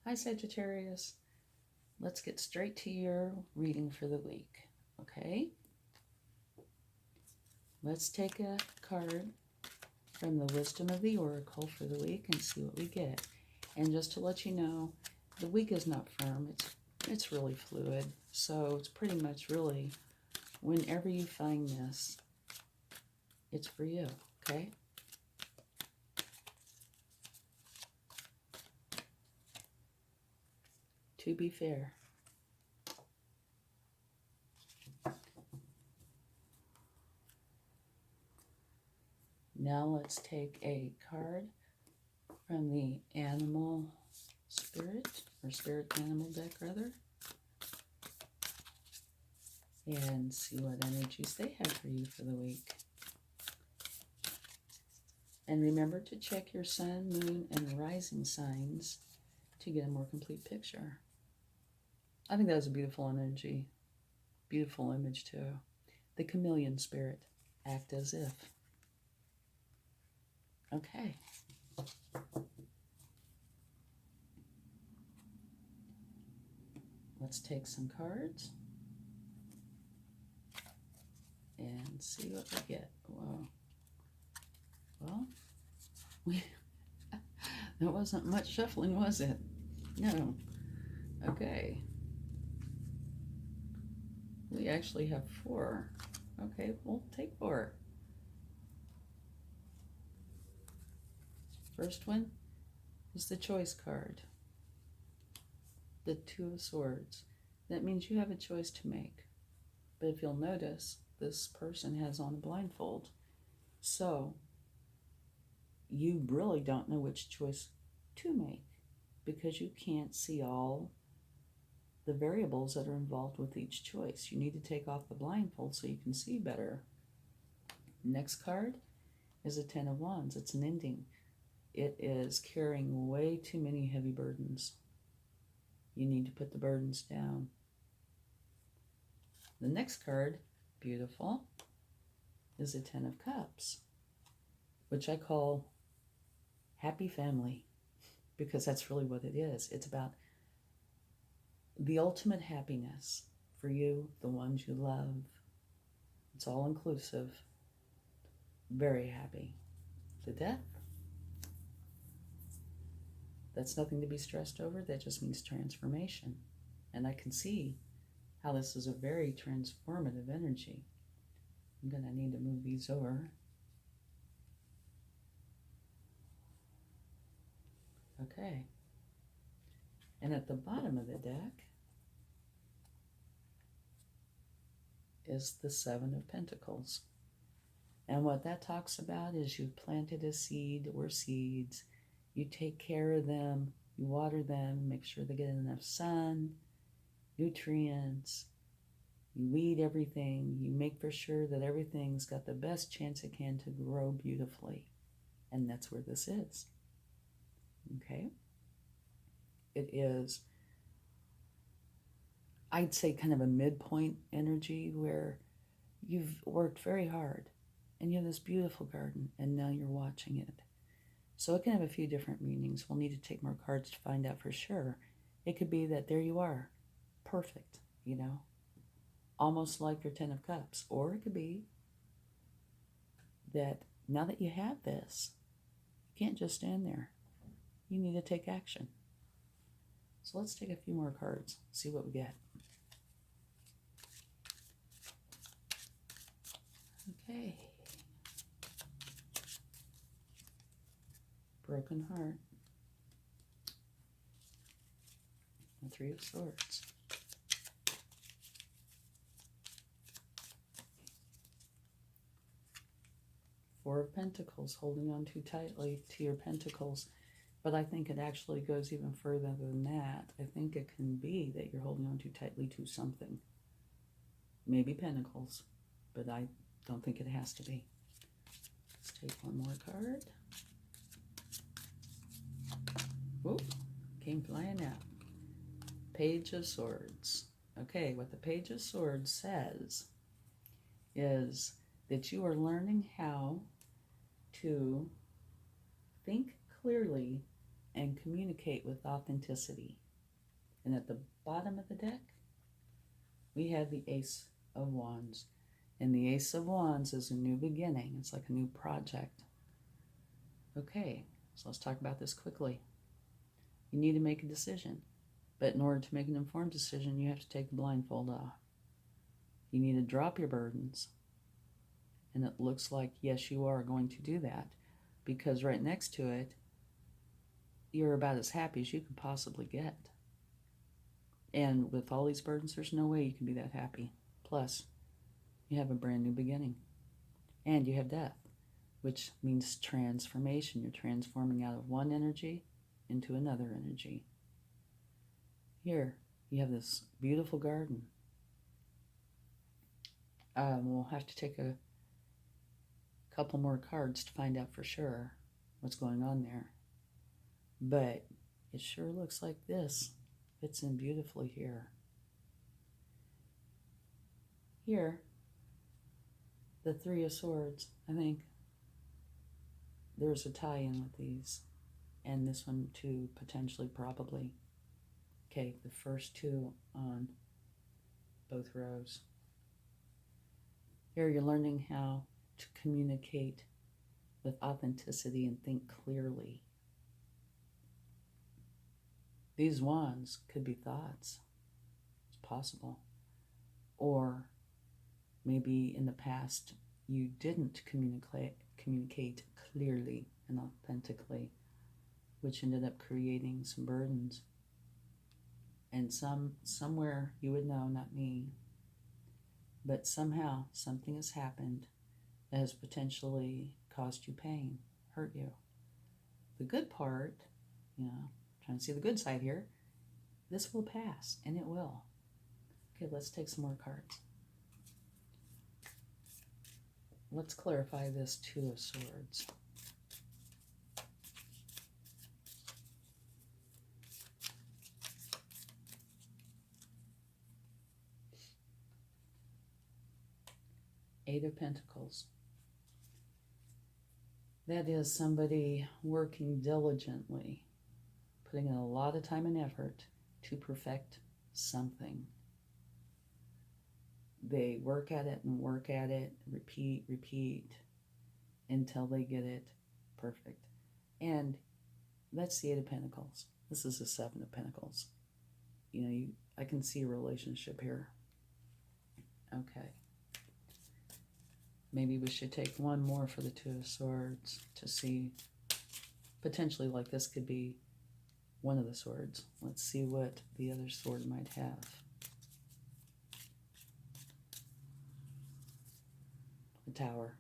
Hi, Sagittarius. Let's get straight to your reading for the week, okay? Let's take a card from the Wisdom of the Oracle for the week and see what we get. And just to let you know, the week is not firm. It's really fluid. So it's pretty much really, whenever you find this, it's for you, okay? To be fair. Now let's take a card from the Animal Spirit, or Spirit Animal deck rather, and see what energies they have for you for the week. And remember to check your sun, moon, and rising signs to get a more complete picture. I think that was a beautiful energy. Beautiful image too. The Chameleon Spirit. Act as if. Okay. Let's take some cards and see what we get. Whoa. Well, there wasn't much shuffling, was it? No. Okay. We actually have 4. Okay, we'll take 4. First one is the Choice card. The 2 of Swords. That means you have a choice to make. But if you'll notice, this person has on a blindfold. So, you really don't know which choice to make because you can't see all the variables that are involved with each choice. You need to take off the blindfold so you can see better. Next card is a 10 of Wands. It's an ending. It is carrying way too many heavy burdens. You need to put the burdens down. The next card, beautiful, is a 10 of Cups, which I call happy family, because that's really what it is. It's about the ultimate happiness for you, the ones you love. It's all inclusive. Very happy. The Death. That's nothing to be stressed over. That just means transformation. And I can see how this is a very transformative energy. I'm going to need to move these over. Okay. And at the bottom of the deck is the 7 of Pentacles. And what that talks about is you've planted a seed or seeds. You take care of them, you water them, make sure they get enough sun, nutrients, you weed everything, you make for sure that everything's got the best chance it can to grow beautifully. And that's where this is. Okay? It is, I'd say, kind of a midpoint energy where you've worked very hard and you have this beautiful garden and now you're watching it. So it can have a few different meanings. We'll need to take more cards to find out for sure. It could be that there you are, perfect, almost like your 10 of Cups. Or it could be that now that you have this, you can't just stand there. You need to take action. So let's take a few more cards, see what we get. Okay. Broken Heart. The 3 of Swords. Four of Pentacles, holding on too tightly to your pentacles. But I think it actually goes even further than that. I think it can be that you're holding on too tightly to something. Maybe pentacles, but I don't think it has to be. Let's take one more card. Whoop, came flying out. Page of Swords. Okay, what the Page of Swords says is that you are learning how to think clearly and communicate with authenticity. And at the bottom of the deck, we have the Ace of Wands. And the Ace of Wands is a new beginning. It's like a new project. Okay, so let's talk about this quickly. You need to make a decision. But in order to make an informed decision, you have to take the blindfold off. You need to drop your burdens. And it looks like, yes, you are going to do that. Because right next to it, you're about as happy as you could possibly get. And with all these burdens, there's no way you can be that happy. Plus, you have a brand new beginning. And you have death, which means transformation. You're transforming out of one energy into another energy. Here, you have this beautiful garden. We'll have to take a couple more cards to find out for sure what's going on there. But it sure looks like this fits in beautifully here. Here, the Three of Swords, I think there's a tie-in with these. And this one too, potentially, probably. Okay, the first two on both rows. Here you're learning how to communicate with authenticity and think clearly. These wands could be thoughts. It's possible. Or maybe in the past you didn't communicate clearly and authentically, which ended up creating some burdens. And somewhere you would know, not me, but somehow something has happened that has potentially caused you pain, hurt you. The good part, trying to see the good side here, this will pass, and it will. Okay, let's take some more cards. Let's clarify this Two of Swords. Eight of Pentacles. That is somebody working diligently, putting in a lot of time and effort to perfect something. They work at it and work at it, repeat, until they get it perfect. And that's the Eight of Pentacles. This is the Seven of Pentacles. I can see a relationship here. Okay. Maybe we should take one more for the Two of Swords to see, potentially, like this could be one of the swords. Let's see what the other sword might have. The Tower.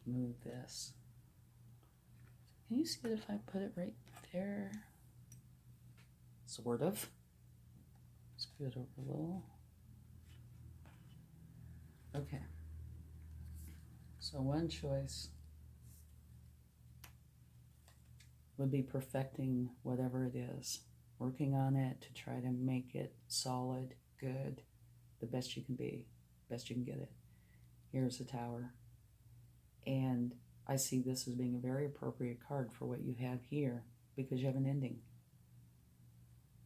Move this. Can you see it if I put it right there? Sort of. Scoot it over a little. Okay. So one choice would be perfecting whatever it is, working on it to try to make it solid, good, the best you can be, best you can get it. Here's the Tower. And I see this as being a very appropriate card for what you have here, because you have an ending.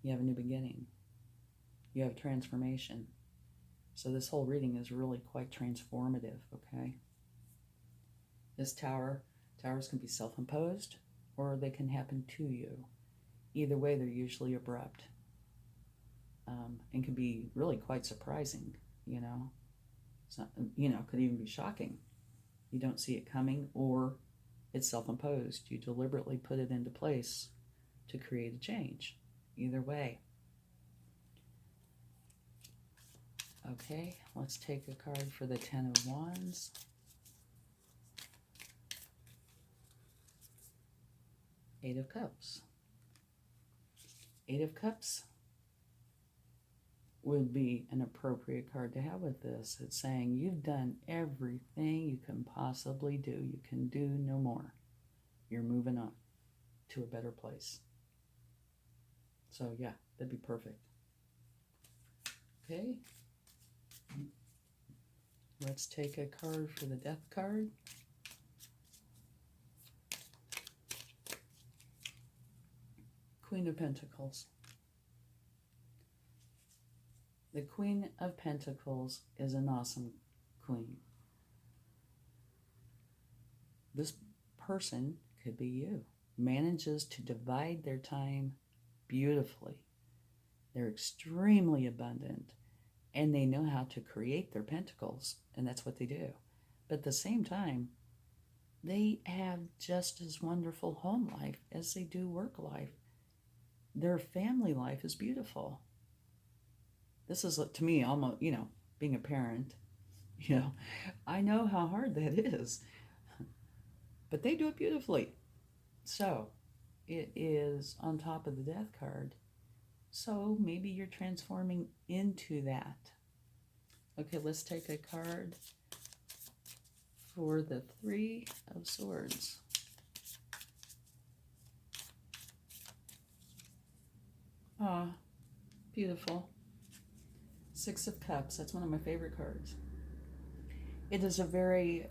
You have a new beginning. You have transformation. So this whole reading is really quite transformative, okay? This towers can be self-imposed, or they can happen to you. Either way, they're usually abrupt, and can be really quite surprising, So, could even be shocking. You don't see it coming, or it's self-imposed. You deliberately put it into place to create a change. Either way. Okay, let's take a card for the Ten of Wands. Eight of Cups. Eight of Cups would be an appropriate card to have with this. It's saying you've done everything you can possibly do. You can do no more. You're moving on to a better place. So yeah, that'd be perfect. Okay. Let's take a card for the Death card. Queen of Pentacles. The Queen of Pentacles is an awesome queen. This person could be you. Manages to divide their time beautifully. They're extremely abundant, and they know how to create their pentacles, and that's what they do. But at the same time, they have just as wonderful home life as they do work life. Their family life is beautiful. This is, to me, almost, being a parent, I know how hard that is. But they do it beautifully. So, it is on top of the Death card. So, maybe you're transforming into that. Okay, let's take a card for the Three of Swords. Ah, beautiful. Six of Cups. That's one of my favorite cards. It is a very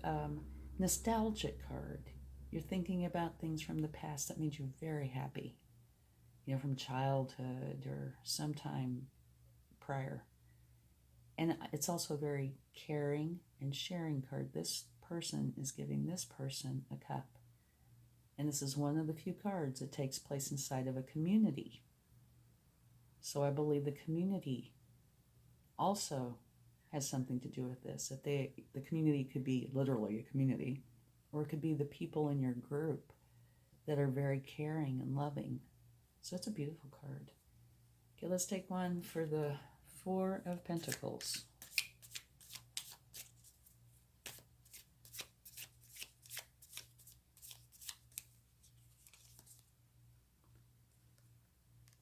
nostalgic card. You're thinking about things from the past that made you very happy, from childhood or sometime prior. And it's also a very caring and sharing card. This person is giving this person a cup. And this is one of the few cards that takes place inside of a community. So I believe the community also has something to do with this. That the community could be literally a community, or it could be the people in your group that are very caring and loving. So it's a beautiful card. Okay, let's take one for the Four of Pentacles.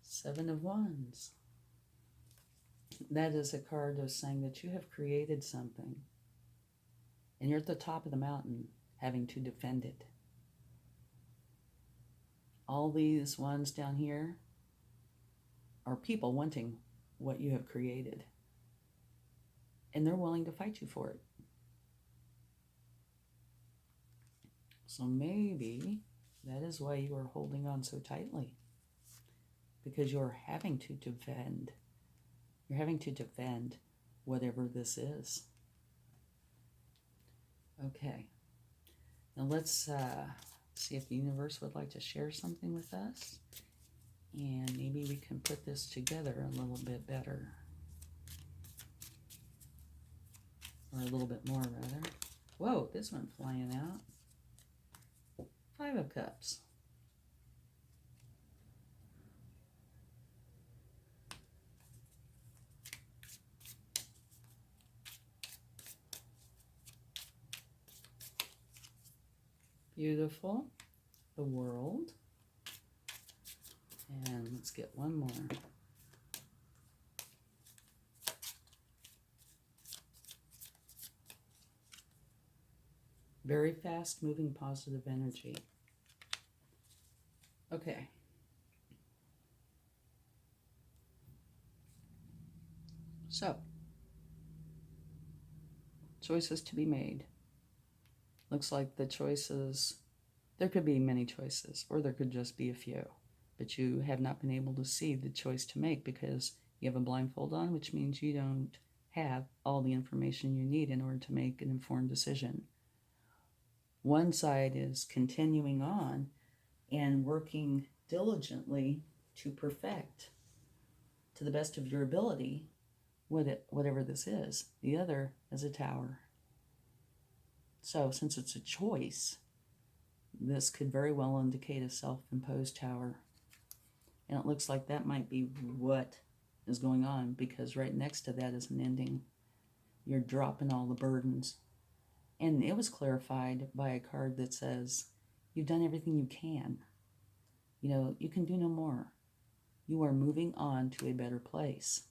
Seven of Wands. That is a card of saying that you have created something, and you're at the top of the mountain having to defend it. All these ones down here are people wanting what you have created, and they're willing to fight you for it. So maybe that is why you are holding on so tightly, because you're having to defend. You're having to defend whatever this is. Okay. Now let's see if the universe would like to share something with us. And maybe we can put this together a little bit better. Or a little bit more, rather. Whoa, this went flying out. Five of Cups. Beautiful. The World. And let's get one more. Very fast moving positive energy. Okay. So, choices to be made. Looks like the choices, there could be many choices, or there could just be a few. But you have not been able to see the choice to make because you have a blindfold on, which means you don't have all the information you need in order to make an informed decision. One side is continuing on and working diligently to perfect, to the best of your ability, whatever this is. The other is a tower. So since it's a choice, this could very well indicate a self-imposed tower. And it looks like that might be what is going on, because right next to that is an ending. You're dropping all the burdens. And it was clarified by a card that says, you've done everything you can. You can do no more. You are moving on to a better place.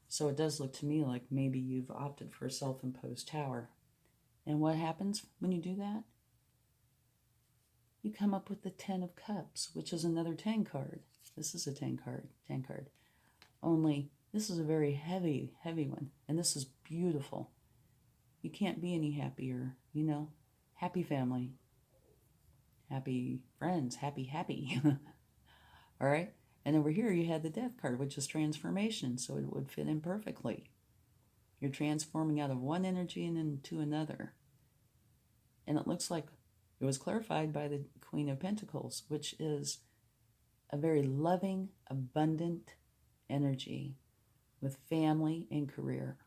So it does look to me like maybe you've opted for a self-imposed tower. And what happens when you do that? You come up with the Ten of Cups, which is another 10 card. This is a 10 card. Only this is a very heavy one. And this is beautiful. You can't be any happier, Happy family. Happy friends. Happy. All right? And over here you had the Death card, which is transformation, so it would fit in perfectly. You're transforming out of one energy and into another. And it looks like it was clarified by the Queen of Pentacles, which is a very loving, abundant energy with family and career.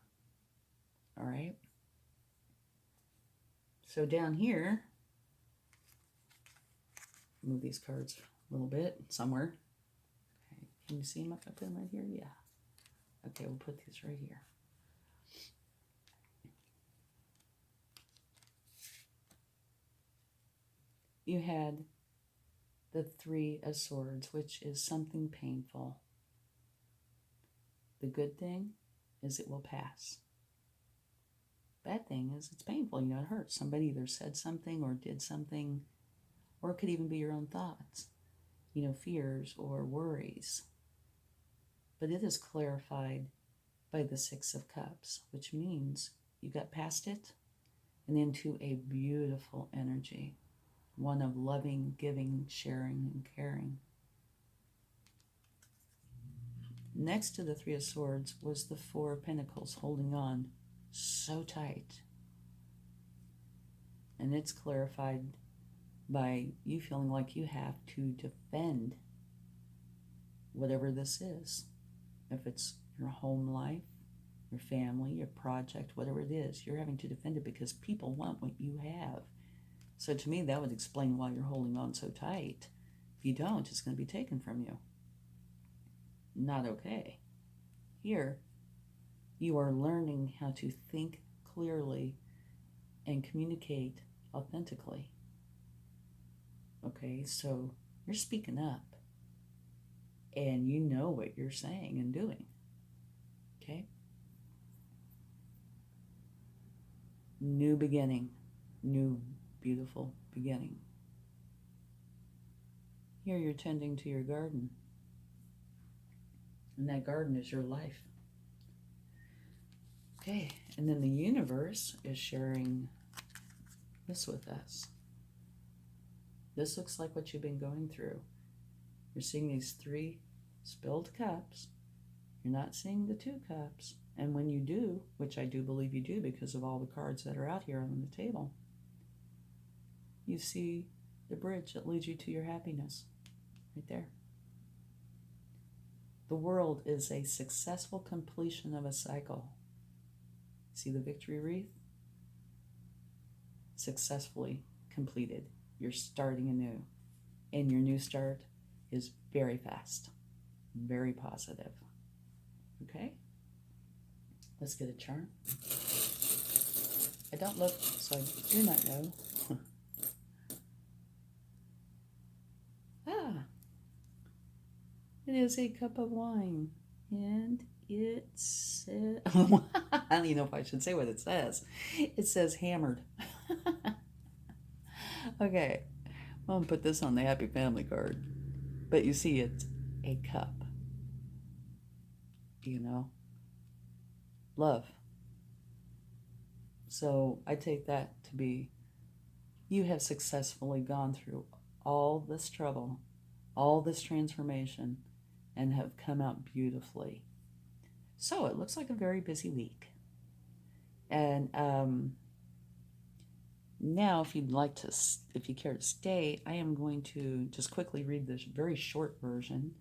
All right? So down here, move these cards a little bit somewhere. Okay. Can you see them? I put them right here? Yeah. Okay, we'll put these right here. You had the Three of Swords, which is something painful. The good thing is it will pass. Bad thing is it's painful, it hurts. Somebody either said something or did something, or it could even be your own thoughts, fears or worries. But it is clarified by the Six of Cups, which means you got past it and into a beautiful energy. One of loving, giving, sharing, and caring. Next to the Three of Swords was the Four of Pentacles, holding on so tight. And it's clarified by you feeling like you have to defend whatever this is. If it's your home life, your family, your project, whatever it is, you're having to defend it because people want what you have. So to me, that would explain why you're holding on so tight. If you don't, it's going to be taken from you. Not okay. Here, you are learning how to think clearly and communicate authentically. Okay, so you're speaking up. And you know what you're saying and doing. Okay? New beginning. New beautiful beginning. Here you're tending to your garden. And that garden is your life. Okay, and then the universe is sharing this with us. This looks like what you've been going through. You're seeing these 3 spilled cups. You're not seeing the 2 cups. And when you do, which I do believe you do because of all the cards that are out here on the table, you see the bridge that leads you to your happiness. Right there. The world is a successful completion of a cycle. See the victory wreath? Successfully completed. You're starting anew. And your new start is very fast. Very positive. Okay? Let's get a charm. I don't look, so I do not know. It is a cup of wine, and it says, I don't even know if I should say what it says. It says hammered. Okay, I'm going to put this on the Happy Family card. But you see, it's a cup. Love. So I take that to be, you have successfully gone through all this trouble, all this transformation, and have come out beautifully. So it looks like a very busy week. And now, if you care to stay, I am going to just quickly read this very short version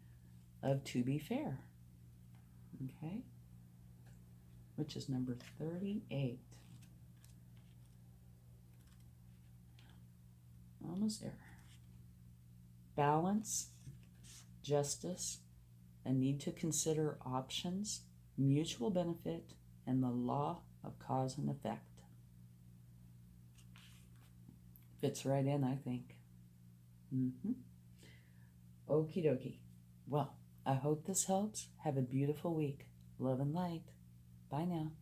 of To Be Fair. Okay? Which is number 38. Almost there. Balance, justice, a need to consider options, mutual benefit, and the law of cause and effect. Fits right in, I think. Okie dokie. Well, I hope this helps. Have a beautiful week. Love and light. Bye now.